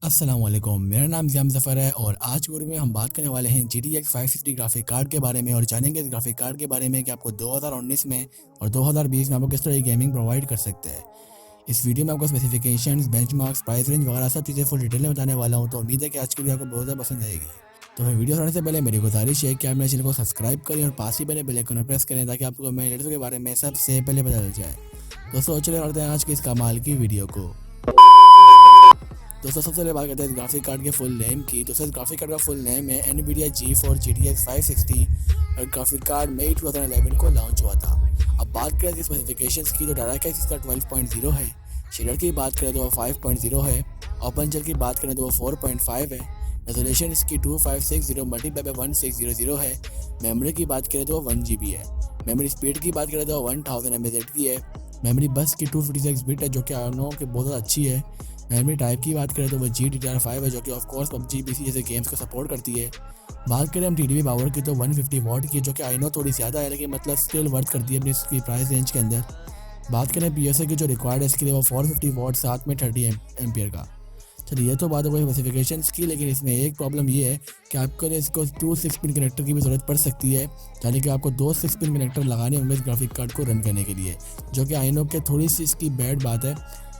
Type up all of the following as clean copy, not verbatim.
अस्सलाम वालेकुम, मेरा नाम ज़ियाम ज़फ़र है और आज की वीडियो में हम बात करने वाले हैं GTX 560 ग्राफिक कार्ड के बारे में और जानेंगे इस ग्राफिक कार्ड के बारे में कि आपको 2019 में और 2020 में आपको किस तरह की गेमिंग प्रोवाइड कर सकते हैं। इस वीडियो में आपको स्पेसिफिकेशंस, बेंचमार्क्स, प्राइस रेंज वगैरह सब चीज़ें फुल डिटेल में बताने वाला हूँ, तो उम्मीद है कि आज की वीडियो आपको बहुत ज़्यादा पसंद आएगी। तो फिर वीडियो बनाने से पहले मेरी गुजारिश है कि आप मेरे चैनल को सब्सक्राइब करें और पास ही बने बेल आइकन प्रेस करें ताकि आपको मेरे लेटेस्ट के बारे में सबसे पहले पता चल जाए। दोस्तों चलिए करते हैं आज की इस कमाल की वीडियो को। दोस्तों सबसे पहले बात करते हैं ग्राफिक कार्ड के फुल नेम की। दोस्तों इस ग्राफिक कार्ड का फुल नेम है NVIDIA GeForce GTX 560 और ग्राफिक कार्ड मई 2011 को लॉन्च हुआ था। अब बात करें इसकी स्पेसिफिकेशंस की तो डायरेक्ट इसका 12.0 है, शेडर की बात करें तो वो 5.0 है, ओपन चेल की बात करें तो वो 4.5 है, रेजोल्यूशन इसकी 2560 मल्टीप्लाई बाय 1600 है, मेमोरी की बात करें तो वो 1 GB है, मेमोरी स्पीड की बात करें तो 1000 mAh की है, मेमोरी बस की 256 बिट है जो कि आनो के बहुत ज़्यादा अच्छी है। मेमोरी टाइप की बात करें तो वो GDDR5 है जो कि ऑफकोर्स PUBG PC जैसे गेम्स को सपोर्ट करती है। बात करें हम TDP पावर की तो 150 वाट की जो कि आई नो थोड़ी ज़्यादा है लेकिन मतलब स्टिल वर्थ करती है अपनी इसकी प्राइस रेंज के अंदर। बात करें PSA की जो रिक्वायर्ड है इसके लिए वो 450 वाट साथ में 30 एम्पियर का। चलिए ये तो बात हो गई स्पेसिफिकेशंस की, लेकिन इसमें एक प्रॉब्लम ये है कि आपको इसको 2 6 पिन कनेक्टर की भी ज़रूरत पड़ सकती है, यानी कि आपको 2 6 पिन कनेक्टर लगाने होंगे इस ग्राफिक कार्ड को रन करने के लिए, जो कि आई नो के थोड़ी सी इसकी बैड बात है,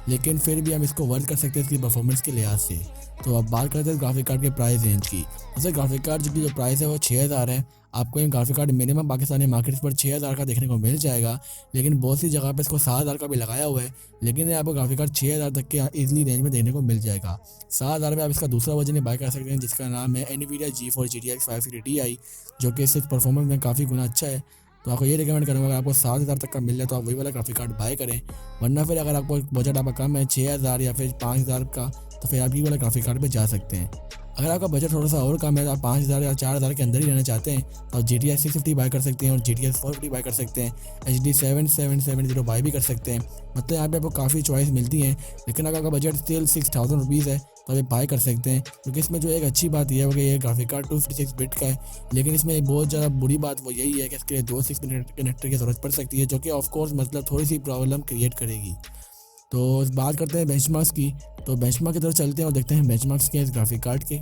लेकिन फिर भी हम इसको वर्क कर सकते हैं इसकी परफॉर्मेंस के लिहाज से। तो अब बात करते हैं ग्राफिक कार्ड के प्राइस रेंज की। वैसे ग्राफिक कार्ड की जो प्राइस है वो 6000 है। आपको ये graphic card minimum Pakistani market पर 6000 का देखने को मिल जाएगा, लेकिन बहुत सी जगह पर इसको 7000 का भी लगाया हुआ है, लेकिन आपको ग्राफिक कार्ड 6000 तक के ईजिली रेंज में देखने को मिल जाएगा। 7000 में आप इसका दूसरा वर्जन बाय कर सकते हैं जिसका नाम है NVIDIA GeForce GTX 560 Ti, जो कि इससे परफॉर्मेंस में काफ़ी गुना अच्छा है। तो आपको ये रिकमेंड करूँगा अगर आपको 7000 तक का मिल जाए तो आप वही वाला ग्राफिक कार्ड बाय करें, वरना फिर अगर आपको बजट आपका कम है 6000 या फिर 5000 का, तो फिर आप ये वाला ग्राफिक कार्ड पे जा सकते हैं। अगर आपका बजट थोड़ा सा और कम है तो आप 5000 या 4000 के अंदर ही रहना चाहते हैं तो आप GTX 650 बाय कर सकते हैं और GTX 450 बाय कर सकते हैं, HD 7770 बाय भी कर सकते हैं। मतलब यहाँ पे आपको काफ़ी चॉइस मिलती हैं, लेकिन अगर आपका बजट स्टिल 6000 रुपीज़ है तो आप बाय कर सकते हैं, क्योंकि इसमें जो एक अच्छी बात यह है कि ये ग्राफिक कार्ड 256 बिट का है, लेकिन इसमें एक बहुत ज़्यादा बुरी बात वो यही है कि इसके लिए 2 6 कनेक्टर की ज़रूरत पड़ सकती है, जो कि ऑफकोर्स मतलब थोड़ी सी प्रॉब्लम क्रिएट करेगी। तो बात करते हैं बेंचमार्क्स की। तो बेंचमार्क की तरफ चलते हैं और देखते हैं बेंचमार्क्स क्या है इस ग्राफिक कार्ड के।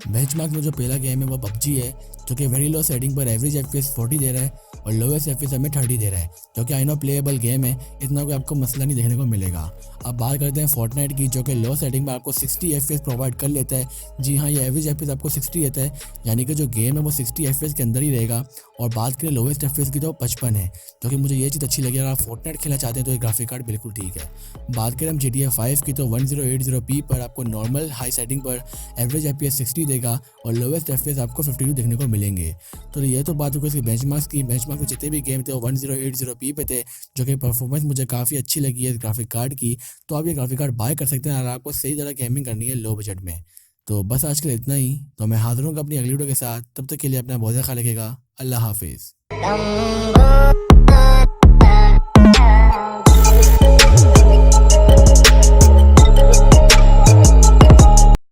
बेंचमार्क में जो पहला गेम है वो PUBG है, जो कि वेरी लो सेटिंग पर एवरेज FPS 40 दे रहा है और लोवेस्ट FPS हमें 30 दे रहा है, जो कि आई नो प्लेएबल गेम है, इतना कोई आपको मसला नहीं देखने को मिलेगा। अब बात करते हैं फोर्टनाइट की, जो कि लो सेटिंग में आपको 60 FPS प्रोवाइड कर लेता है। जी हाँ, ये एवरेज FPS आपको 60 देता है, यानी कि जो गेम है वो 60 FPS के अंदर ही रहेगा। और बात करें लोवेस्ट FPS की तो 55 है, जो कि मुझे ये चीज़ अच्छी लगी। अगर आप फोर्टनाइट खेलना चाहते हैं तो ये ग्राफिक कार्ड बिल्कुल ठीक है। बात करें हम GTA 5 की तो 1080p पर आपको नॉर्मल हाई सेटिंग पर एवरेज FPS 60 देगा और लोवेस्ट FPS आपको 52 देखने को मिलेंगे। तो ये तो बात हो गई इसकी बेंचमार्क्स की। बेंचमार्क में जितने भी गेम थे वो 1080p पे थे, जो कि परफॉर्मेंस मुझे काफ़ी अच्छी लगी है इस ग्राफिक कार्ड की। तो आप ये ग्राफिक कार्ड बाय कर सकते हैं अगर आपको सही तरह गेमिंग करनी है लो बजट में। तो बस आज के लिए इतना ही। तो मैं हाजिर हूँ अपनी अगली वीडियो के साथ, तब तक के लिए अपना बहुत ख्याल रखिएगा। अल्लाह हाफिज़।